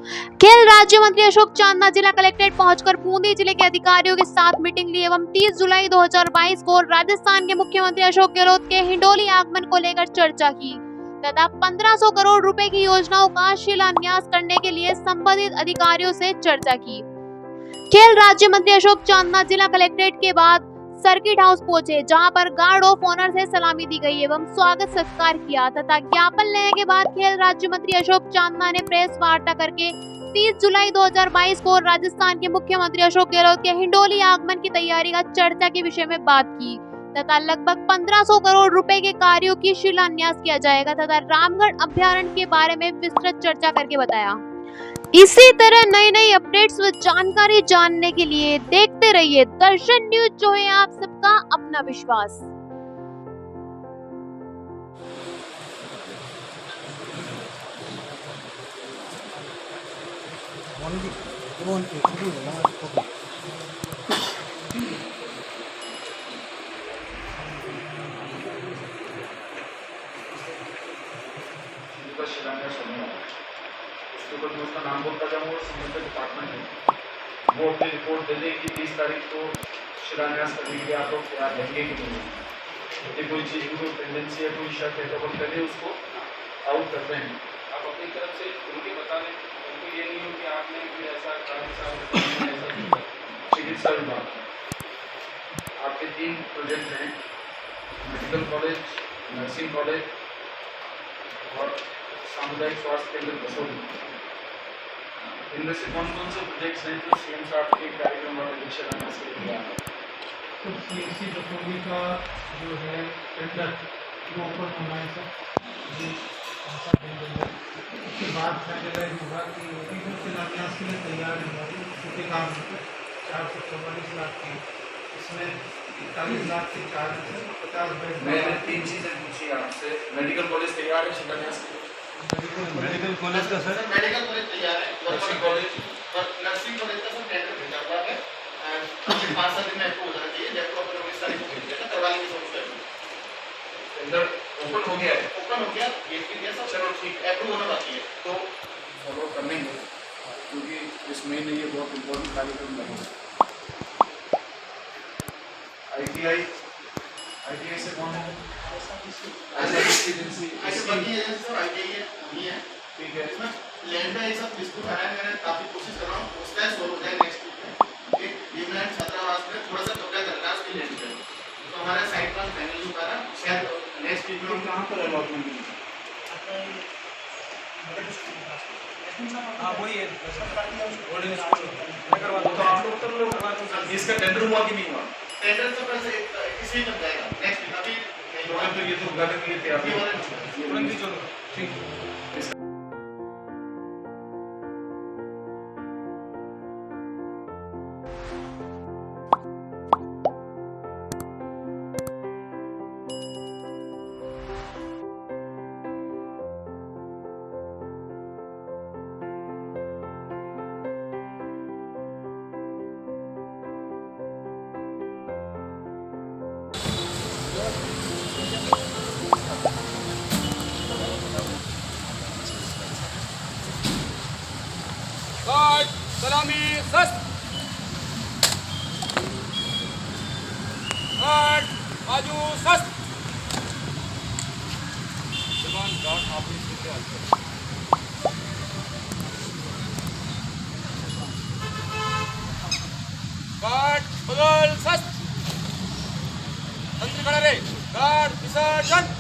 खेल राज्य मंत्री अशोक चांदना जिला कलेक्ट्रेट पहुंचकर बूंदी जिले के अधिकारियों के साथ मीटिंग ली एवं 30 जुलाई 2022 को राजस्थान के मुख्यमंत्री अशोक गहलोत के हिंडोली आगमन को लेकर चर्चा की तथा 1500 करोड़ रुपए की योजनाओं का शिलान्यास करने के लिए संबंधित अधिकारियों से चर्चा की। खेल राज्य मंत्री अशोक चांदना जिला कलेक्ट्रेट के बाद सर्किट हाउस पहुंचे, जहां पर गार्ड ऑफ ऑनर से सलामी दी गई एवं स्वागत सत्कार किया तथा ज्ञापन लेने के बाद खेल राज्य मंत्री अशोक चांदना ने प्रेस वार्ता करके 30 जुलाई 2022 को राजस्थान के मुख्यमंत्री अशोक गहलोत के हिंडोली आगमन की तैयारी का चर्चा के विषय में बात की तथा लगभग 1500 करोड़ रुपए के कार्यों की शिलान्यास किया जाएगा तथा रामगढ़ अभ्यारण्य के बारे में विस्तृत चर्चा करके बताया। इसी तरह नई नई अपडेट्स व जानकारी जानने के लिए देखते रहिए दर्शन न्यूज, जो है आप सबका अपना विश्वास। उसके ऊपर मैं उसका नाम बोलता जाऊँगा और संबंधित डिपार्टमेंट है वो अपनी रिपोर्ट दे दें कि 30 तारीख को शिलान्यास करने के लिए आप लोग तैयार रहेंगे कि नहीं। यदि कोई चीज़ की कोई टेंडेंसी है, कोई शक है तो हम पहले उसको आउट करते हैं। आप अपनी तरफ से उनके बता दें, उनको ये नहीं हो कि आपने कोई ऐसा चिकित्सा विभाग आपके 3 प्रोजेक्ट हैं, मेडिकल कॉलेज, नर्सिंग कॉलेज और सामुदायिक स्वास्थ्य केंद्र बसोली। इनमें से कौन कौन से प्रोजेक्ट्स हैं जो सीएम साहब के कार्यक्रम और शिलान्यास के लिए तो सीएमसी बसोली का जो है टेंडर वो ओपन होना है सर, ये उसके बाद फाइनलाइज होगा कि शिलान्यास के लिए तैयार है। छोटे काम 444 लाख की, इसमें 41 लाख के चार्ज है, 50 बेड। मैंने 3 चीज़ें पूछी आपसे। मेडिकल कॉलेज तैयार है शिलान्यास के लिए? मेडिकल कॉलेज का सर, मेडिकल कॉलेज तैयार है, नर्सिंग कॉलेज और नर्सिंग कॉलेज का सर टेंडर भेजा हुआ है। 5-7 दिन में अप्रूव हो जाना चाहिए, जब अपन 19 तारीख को भेज देगा करवा लेंगे समस्या। टेंडर ओपन हो गया है? ओपन हो गया, ये भी सब चलो ठीक, अप्रूव होना बाकी है तो फॉलो करने में, क्योंकि इस महीने ये बहुत इम्पोर्टेंट कार्यक्रम रहेगा। ITI से कौन है? एजेंसी ऐसे बाकी एजेंसी सब ITI है, नहीं है। ठीक है। इसमें लैंड का एक सब डिस्प्यूट आ रहा है, मैंने काफी कोशिश कर रहा हूँ, उसका सोल्व हो जाए नेक्स्ट वीक में। एक ये मैं छात्रावास में थोड़ा सा कब्जा कर रहा है उसकी लैंड पे, तो हमारा साइट प्लान फाइनल हो पा रहा, शायद नेक्स्ट वीक में। कहाँ पर अलॉटमेंट है? वही है तो आप लोग कर लो, इसका टेंडर हुआ कि नहीं हुआ? टेंडर तो वैसे इसी में जाएगा नेक्स्ट वीक, अभी तो ये तो उद्घाटन के लिए तैयार है। तुरंत ही चलो ठीक। गार्ड सलामी सस्त, गार्ड बाजू सस्त। जवान गार्ड आप इस से आते हैं। गार्ड बगल सस्त, तंत्र खड़ा रहे। गार्ड विसर्जन।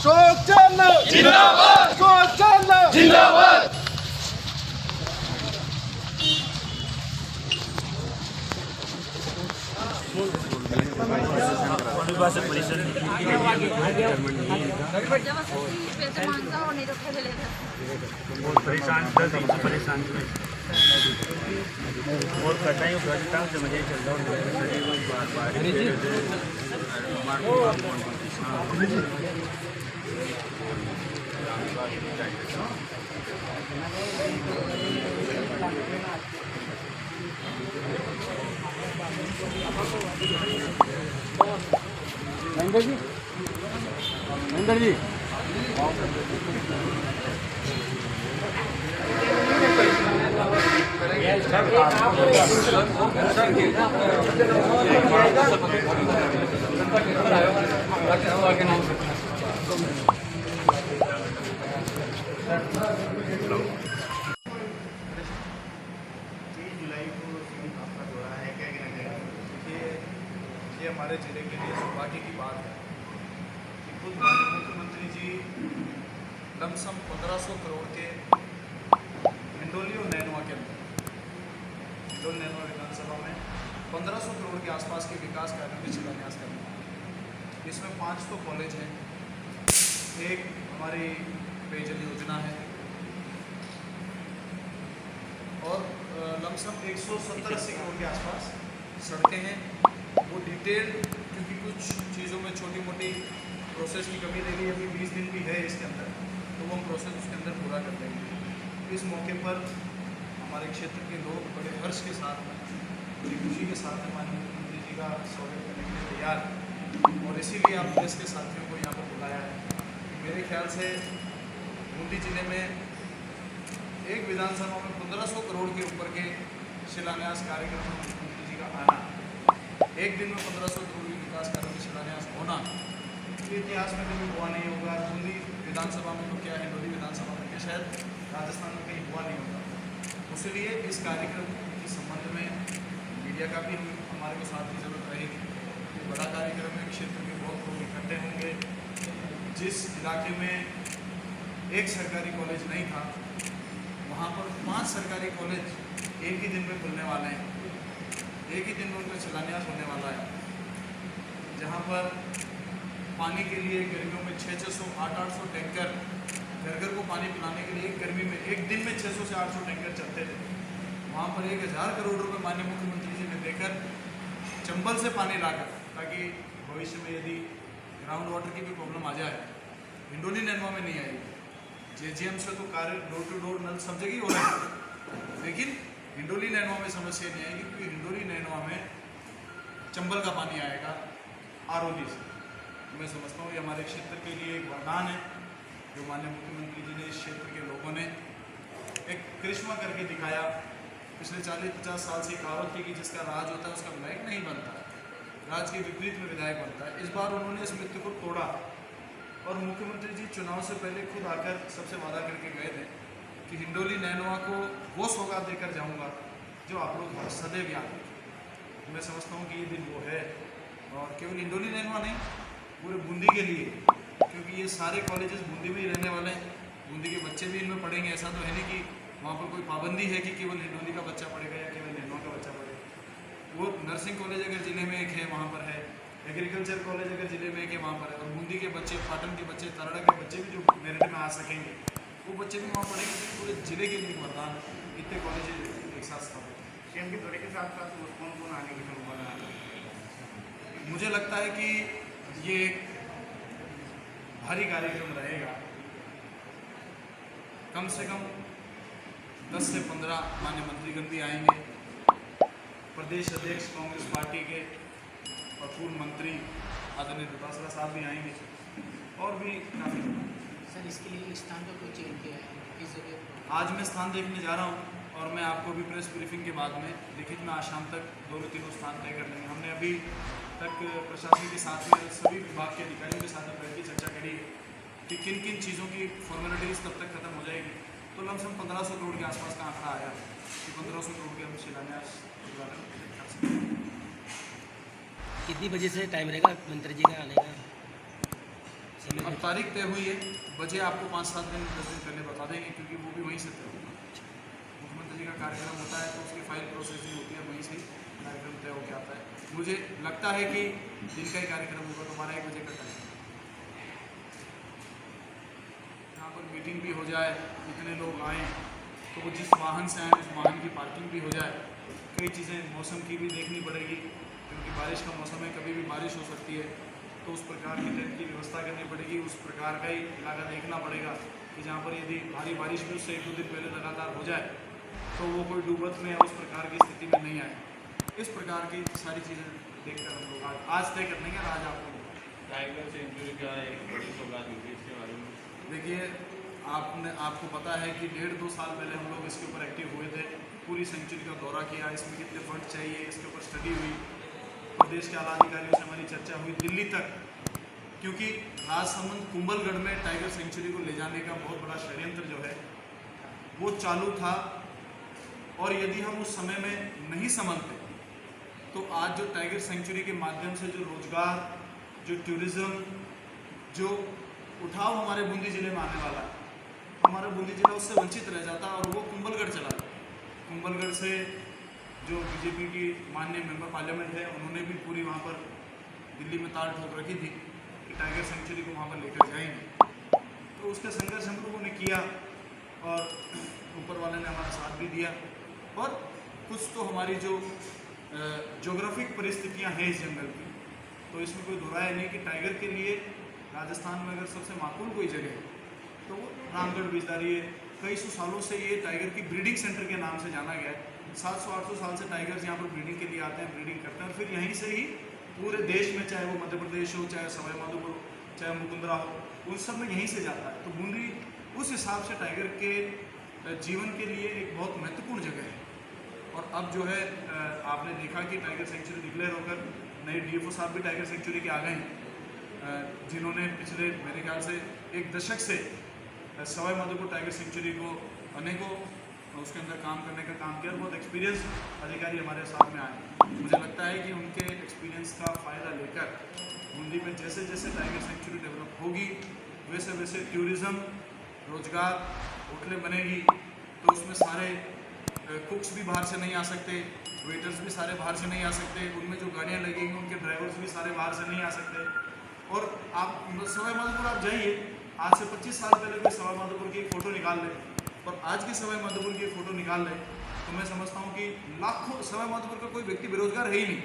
अशोक चांदना जिंदाबाद, अशोक चांदना जिंदाबाद। परेशान परेशान और कटाई से मुझे चल रहा हूँ। महेंद्र जी ये हमारे जिले के लिए सौभाग्य की बात है कि खुद माननीय मुख्यमंत्री जी लमसम 1500 करोड़ के हिंडोली और नैनवा के अंदर हिंडोली नैनवा विधानसभा में 1500 करोड़ के आसपास के विकास कार्यों की शिलान्यास करना है। इसमें 5 तो कॉलेज हैं, एक हमारी पेयजल योजना है और लमसम 170-80 करोड़ के आसपास सड़कें हैं। वो डिटेल्ड क्योंकि कुछ चीज़ों में छोटी मोटी प्रोसेस की कमी रह गई, अभी 20 दिन भी है इसके अंदर, तो वो हम प्रोसेस उसके अंदर पूरा कर देंगे। इस मौके पर हमारे क्षेत्र के लोग बड़े हर्ष के साथ में, बड़ी खुशी के साथ में माननीय मुख्यमंत्री जी का स्वागत करने के लिए तैयार हैं और इसीलिए आप प्रेस के साथियों को यहाँ पर बुलाया है। मेरे ख्याल से बूंदी जिले में एक विधानसभा में 1500 करोड़ के ऊपर के शिलान्यास कार्यक्रम में मुख्यमंत्री जी का आना, एक दिन में 1500 करोड़ के विकास कार्यों का शिलान्यास होना, ये इतिहास में कभी हुआ नहीं होगा। बूंदी विधानसभा में तो क्या, हिंडोली विधानसभा में क्या, शायद राजस्थान में कहीं हुआ नहीं होगा। इसलिए इस कार्यक्रम के संबंध में मीडिया का भी हमारे को साथ की जरूरत रहेगी। ये बड़ा कार्यक्रम है, क्षेत्र के बहुत लोग इकट्ठे होंगे। जिस इलाके में एक सरकारी कॉलेज नहीं था, वहाँ पर 5 सरकारी कॉलेज एक ही दिन में खुलने वाले हैं, एक ही दिन में उनका शिलान्यास होने वाला है। जहाँ पर पानी के लिए गर्मियों में 600 800 टैंकर घर घर को पानी पिलाने के लिए गर्मी में एक दिन में 600 से 800 टैंकर चलते थे। वहाँ पर 1000 करोड़ रुपए माननीय मुख्यमंत्री जी ने देकर चंबल से पानी लाकर, ताकि भविष्य में यदि ग्राउंड वाटर की भी प्रॉब्लम आ जाए, हिंडोली नैनवा में नहीं आएगी। JGM से तो कार्य डोर टू डोर नल सब जगह हो रहा है, लेकिन हिंडोली नैनवा में समस्या नहीं आएगी क्योंकि हिंडोली नैनवा में चंबल का पानी आएगा ROD से। मैं समझता हूँ ये हमारे क्षेत्र के लिए एक वरदान है जो माननीय मुख्यमंत्री जी ने इस क्षेत्र के लोगों ने एक करिश्मा करके दिखाया। पिछले 40-50 साल से कहावत थी कि जिसका राज होता है उसका विधायक नहीं बनता, राज के विपरीत में विधायक बनता है। इस बार उन्होंने इस मिथ्य को तोड़ा और मुख्यमंत्री जी चुनाव से पहले खुद आकर सबसे वादा करके गए थे कि हिंडोली नैनवा को वो सौगात देकर जाऊंगा जो आप लोग सदैव याद रखें। मैं समझता हूँ कि ये दिन वो है, और केवल हिंडोली नैनवा नहीं, पूरे बूंदी के लिए, क्योंकि ये सारे कॉलेजेस बूंदी में ही रहने वाले हैं। बूंदी के बच्चे भी इनमें पढ़ेंगे। ऐसा तो है नहीं कि वहाँ पर कोई पाबंदी है कि केवल हिंडोली का बच्चा पढ़ेगा या केवल नैनवा का बच्चा पढ़ेगा। वो नर्सिंग कॉलेज अगर ज़िले में एक है वहाँ पर है, एग्रीकल्चर कॉलेज अगर ज़िले में एक है वहाँ पर है, और बूंदी के बच्चे, पाटन के बच्चे, तरड़ा के बच्चे भी जो मेरिट में आ सकेंगे वो बच्चे भी वहाँ पढ़ेंगे। पूरे जिले के लिए वरदान इतने कॉलेज एक साथ स्थापित हैं। के दौरे के साथ साथ कौन कौन आने की संभावना है? मुझे लगता है कि ये एक भारी कार्यक्रम रहेगा। कम से कम 10 से 15 मान्य मंत्रीगण भी आएंगे, प्रदेश अध्यक्ष कांग्रेस पार्टी के और पूर्व मंत्री आदरणीय दुतासरा साहब भी आएंगे, और भी काफ़ी। सर, इसके लिए स्थान का कोई चयन किया है? किस जगह? आज मैं स्थान देखने जा रहा हूँ और मैं आपको भी प्रेस ब्रीफिंग के बाद में लिखित में आज शाम तक 2-3 स्थान तय कर लेंगे। हमने अभी तक प्रशासन के साथ में सभी विभाग के अधिकारियों के साथ में बैठ के चर्चा करी है कि किन किन चीज़ों की फॉर्मेलिटीज तब तक खत्म हो जाएगी। तो लमसम 1500 करोड़ के आसपास का आंकड़ा आया कि 1500 करोड़ के हम शिलान्यास कितनी बजे से टाइम रहेगा मंत्री जी का आने का? अब तारीख तय हुई है, बजे आपको 5-7 दिन 10 दिन पहले बता देंगे, क्योंकि वो भी वहीं से तय होगा। मुख्यमंत्री जी का कार्यक्रम होता है तो उसकी फाइल प्रोसेसिंग होती है, वहीं से कार्यक्रम तय होकर आता है। मुझे लगता है कि दिन का ही कार्यक्रम होगा, तो 12-1 बजे का टाइम, यहाँ पर मीटिंग भी हो जाए, इतने लोग आएँ तो वो जिस वाहन से आए उस वाहन की पार्किंग भी हो जाए। कई चीज़ें मौसम की भी देखनी पड़ेगी, क्योंकि बारिश का मौसम है, कभी भी बारिश हो सकती है, तो उस प्रकार की टेंट की व्यवस्था करनी पड़ेगी। उस प्रकार का ही इलाका देखना पड़ेगा कि जहाँ पर यदि भारी बारिश भी उससे 1-2 दिन पहले लगातार हो जाए तो वो कोई डूबत में या उस प्रकार की स्थिति में नहीं आए। इस प्रकार की सारी चीज़ें देखकर हम लोग आज तय कर लेंगे। आज आपको टाइगर सेंचुरी का एक बड़ी सौगात मिली, इसके बारे में देखिए, आपको पता है कि 1.5-2 साल पहले हम लोग इसके ऊपर एक्टिव हुए थे, पूरी सेंचुरी का दौरा किया, इसमें कितने फंड चाहिए इसके ऊपर स्टडी हुई, प्रदेश के आला अधिकारियों से हमारी चर्चा हुई दिल्ली तक, क्योंकि राजसमंद कुंभलगढ़ में टाइगर सेंचुरी को ले जाने का बहुत बड़ा षड्यंत्र जो है वो चालू था। और यदि हम उस समय में नहीं समझते तो आज जो टाइगर सेंचुरी के माध्यम से जो रोजगार, जो टूरिज़्म, जो उठाव हमारे बूंदी ज़िले में आने वाला है, हमारा बूंदी जिला उससे वंचित रह जाता और वो कुंभलगढ़ चला जाता। कुंभलगढ़ से जो बीजेपी की माननीय मेंबर पार्लियामेंट है, उन्होंने भी पूरी वहाँ पर दिल्ली में ताल ठोक रखी थी कि टाइगर सेंचुरी को वहाँ पर लेकर जाएंगे। तो उसका संघर्ष हम लोगों ने किया और ऊपर वाले ने हमारा साथ भी दिया। और कुछ तो हमारी जो ज्योग्राफिक परिस्थितियाँ हैं इस जंगल की, तो इसमें कोई दोहराया नहीं कि टाइगर के लिए राजस्थान में अगर सबसे माकूल कोई जगह है तो वो रामगढ़ बिजदारी है। कई सौ सालों से ये टाइगर की ब्रीडिंग सेंटर के नाम से जाना गया है। 700-800 साल से टाइगर्स यहाँ पर ब्रीडिंग के लिए आते हैं, ब्रीडिंग करते हैं और फिर यहीं से ही पूरे देश में, चाहे वो मध्य प्रदेश हो, चाहे सवाई माधोपुर, चाहे मुकुंदरा हो, उन सब में यहीं से जाता है। तो बूंदी उस हिसाब से टाइगर के जीवन के लिए एक बहुत महत्वपूर्ण जगह है। और अब जो है आपने देखा कि टाइगर सेंचुरी डिक्लेयर होकर नए डीएफओ साहब भी टाइगर सेंचुरी के आ गए हैं, जिन्होंने पिछले मेरे ख्याल से एक दशक से सवाई माधोपुर टाइगर सेंचुरी को अनेकों उसके अंदर काम करने का काम किया और बहुत एक्सपीरियंस अधिकारी हमारे साथ में आए। मुझे लगता है कि उनके एक्सपीरियंस का फ़ायदा लेकर बूंदी में जैसे जैसे टाइगर सेंचुरी डेवलप होगी वैसे वैसे टूरिज़्म, रोजगार, होटलें बनेगी, तो उसमें सारे कुक्स भी बाहर से नहीं आ सकते, वेटर्स भी सारे बाहर से नहीं आ सकते, उनमें जो गाड़ियाँ लगेंगी उनके ड्राइवर्स भी सारे बाहर से नहीं आ सकते। और आप सवाई माधोपुर आप जाइए, आज से 25 साल पहले कोई सवाई माधोपुर की एक फ़ोटो निकाल ले और आज की सवाई माधोपुर की एक फ़ोटो निकाल ले तो मैं समझता हूँ कि लाखों, सवाई माधोपुर का कोई व्यक्ति बेरोजगार है ही नहीं।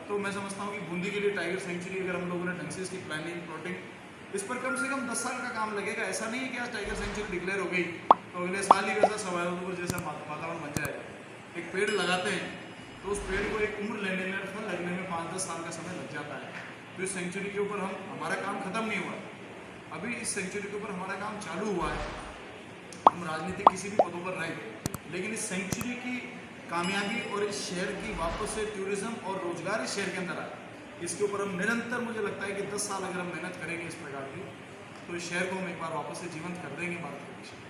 तो मैं समझता हूँ कि बूंदी के लिए टाइगर सेंचुरी अगर हम लोगों ने ढंग से इसकी प्लानिंग, प्लॉटिंग, इस पर कम से कम 10 साल का काम लगेगा। ऐसा नहीं है कि आज टाइगर सेंचुरी डिक्लेयर हो गई तो अगले साल ही वैसा सवाई माधोपुर जैसा वातावरण बन जाएगा। एक पेड़ लगाते हैं तो उस पेड़ को एक उम्र लेने में, फल लगने में 5-10 साल का समय लग जाता है। तो इस सेंचुरी के ऊपर हमारा काम खत्म नहीं हुआ, अभी इस सेंचुरी के ऊपर हमारा काम चालू हुआ है। हम राजनीतिक किसी भी पदों पर रहें, लेकिन इस सेंचुरी की कामयाबी और इस शहर की वापस से टूरिज़्म और रोजगार इस शहर के अंदर आए, इसके ऊपर हम निरंतर, मुझे लगता है कि 10 साल अगर हम मेहनत करेंगे इस प्रकार की, तो इस शहर को हम एक बार वापस से जीवंत कर देंगे भारत के विषय।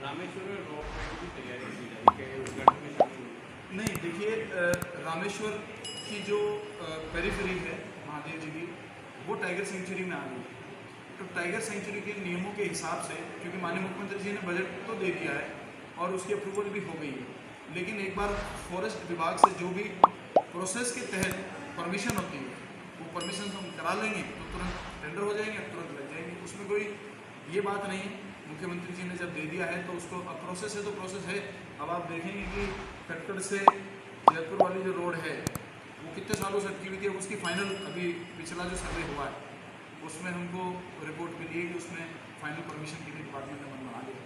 रामेश्वर में रोड की तैयारी की जा रही है, उद्घाटन में शामिल नहीं, देखिए, रामेश्वर की जो पेरिफेरी है महादेव जी की, वो टाइगर सेंचुरी में आ गई। तो टाइगर सेंचुरी के नियमों के हिसाब से, क्योंकि माननीय मुख्यमंत्री जी ने बजट तो दे दिया है और उसकी अप्रूवल भी हो गई है, लेकिन एक बार फॉरेस्ट विभाग से जो भी प्रोसेस के तहत परमिशन होती है वो परमिशन हम करा लेंगे तो तुरंत टेंडर हो जाएंगे, तुरंत लग जाएंगे। उसमें कोई ये बात नहीं है। मुख्यमंत्री जी ने जब दे दिया है तो उसको, अब प्रोसेस है तो प्रोसेस है। अब आप देखेंगे कि कटकड़ से जयपुर वाली जो रोड है वो कितने सालों से अटकी हुई थी, उसकी फाइनल, अभी पिछला जो सर्वे हुआ है उसमें हमको रिपोर्ट मिली है कि उसमें फाइनल परमिशन के लिए डिपार्टमेंट ने मन बना लिया।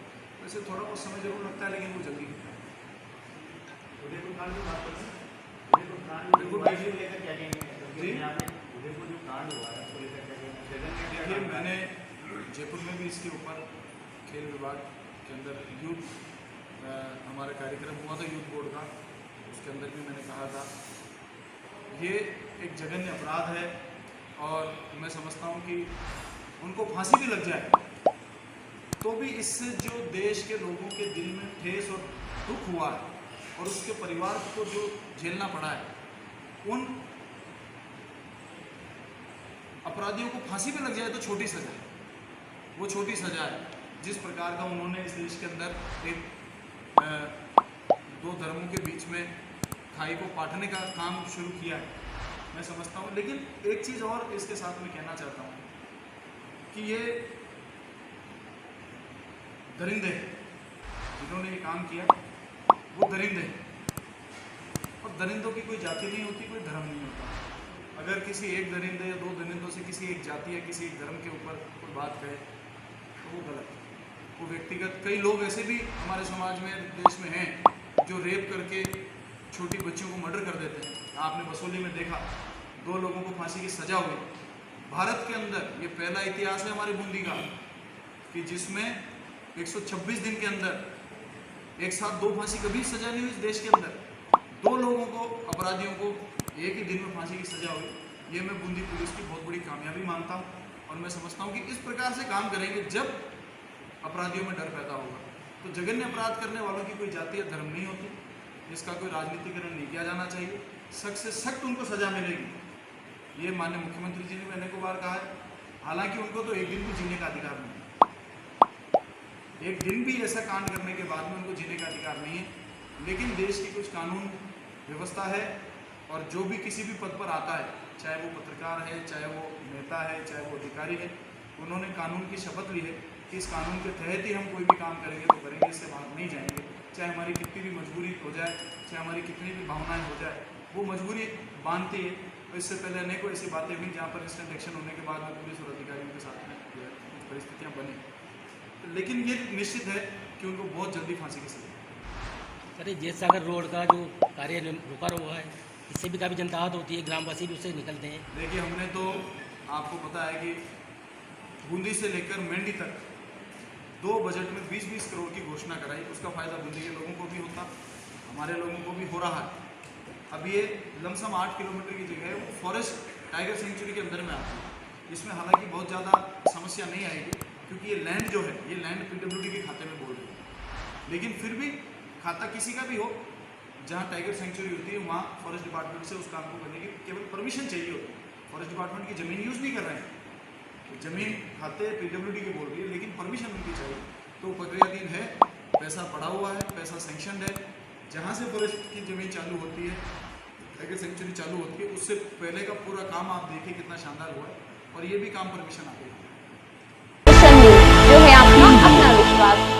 वैसे थोड़ा बहुत समय जरूर लगता है, लेकिन वो जल्दी होता है। देखिए, मैंने जयपुर में भी इसके ऊपर खेल विभाग के अंदर यूथ हमारा कार्यक्रम हुआ था यूथ बोर्ड का, उसके अंदर भी मैंने कहा था ये एक जघन्य अपराध है और मैं समझता हूँ कि उनको फांसी भी लग जाए तो भी इससे जो देश के लोगों के दिल में ठेस और दुख हुआ है और उसके परिवार को जो झेलना पड़ा है, उन अपराधियों को फांसी भी लग जाए तो छोटी सजा है, वो छोटी सजा है। जिस प्रकार का उन्होंने इस देश के अंदर एक दो धर्मों के बीच में खाई को पाटने का काम शुरू किया है, मैं समझता हूँ। लेकिन एक चीज़ और इसके साथ में कहना चाहता हूँ कि ये दरिंदे जिन्होंने ये काम किया वो दरिंदे हैं और दरिंदों की कोई जाति नहीं होती, कोई धर्म नहीं होता। अगर किसी एक दरिंदे या दो दरिंदों से किसी एक जाति या किसी एक धर्म के ऊपर कोई बात कहे तो वो गलत है, वो व्यक्तिगत। कई लोग ऐसे भी हमारे समाज में, देश में हैं जो रेप करके छोटी बच्चियों को मर्डर कर देते हैं। आपने बसोली में देखा 2 लोगों को फांसी की सजा हुई। भारत के अंदर ये पहला इतिहास है हमारे बूंदी का कि जिसमें 126 दिन के अंदर एक साथ 2 फांसी कभी सजा नहीं हुई इस देश के अंदर। 2 लोगों को, अपराधियों को एक ही दिन में फांसी की सजा हुई। ये मैं बूंदी पुलिस की बहुत बड़ी कामयाबी मानता हूँ और मैं समझता हूँ कि इस प्रकार से काम करेंगे जब अपराधियों में डर पैदा होगा। तो जघन्य अपराध करने वालों की कोई जाति या धर्म नहीं होती, इसका कोई राजनीतिकरण नहीं किया जाना चाहिए, सख्त से सख्त उनको सजा मिलेगी। ये माननीय मुख्यमंत्री जी ने मैंने को बार कहा है। हालांकि उनको तो एक दिन भी जीने का अधिकार नहीं है, एक दिन भी ऐसा कांड करने के बाद में उनको जीने का अधिकार नहीं है, लेकिन देश की कुछ कानून व्यवस्था है और जो भी किसी भी पद पर आता है, चाहे वो पत्रकार है, चाहे वो नेता है, चाहे वो अधिकारी है, उन्होंने कानून की शपथ ली है कि इस कानून के तहत ही हम कोई भी काम करेंगे तो करेंगे, इससे बाहर नहीं जाएंगे। चाहे हमारी कितनी भी मजबूरी हो जाए, चाहे हमारी कितनी भी भावनाएं हो जाए, वो मजबूरी बांधती है। तो इससे पहले अनेकों ऐसी बातें हुई जहाँ पर इंस्टेंट एक्शन होने के बाद में पुलिस और अधिकारियों के साथ में कुछ परिस्थितियाँ बनी, लेकिन ये निश्चित है कि उनको बहुत जल्दी फांसी की सजा। सर, जेठ सागर रोड का जो कार्य रुका हुआ है, इससे भी काफ़ी जनता आहत होती है, ग्रामवासी भी उससे निकलते हैं। देखिए, हमने तो आपको पता है कि बूंदी से लेकर मेंडी तक 2 बजट में 20-20 करोड़ की घोषणा कराई। उसका फ़ायदा बूंदी के लोगों को भी होता, हमारे लोगों को भी हो रहा है। अब ये लमसम 8 किलोमीटर की जगह है, वो फॉरेस्ट टाइगर सेंचुरी के अंदर में आती है। इसमें हालांकि बहुत ज़्यादा समस्या नहीं आएगी क्योंकि ये लैंड जो है, ये लैंड PWD के खाते में बोल रही है, लेकिन फिर भी खाता किसी का भी हो, जहाँ टाइगर सेंचुरी होती है वहाँ फॉरेस्ट डिपार्टमेंट से उस काम को करने की केवल परमिशन चाहिए होती है। फॉरेस्ट डिपार्टमेंट की ज़मीन यूज़ नहीं कर रहे हैं, ज़मीन खाते PWD के बोल रही है, लेकिन परमिशन उनकी चाहिए। तो प्रक्रियाधीन है, पैसा पड़ा हुआ है, पैसा सेंक्शन है। जहाँ से फॉरेस्ट की ज़मीन चालू होती है, टाइगर सेंचुरी चालू होती है, उससे पहले का पूरा काम आप देखिए कितना शानदार हुआ है और ये भी काम परमिशन आ गई। जो है अपना विश्वास।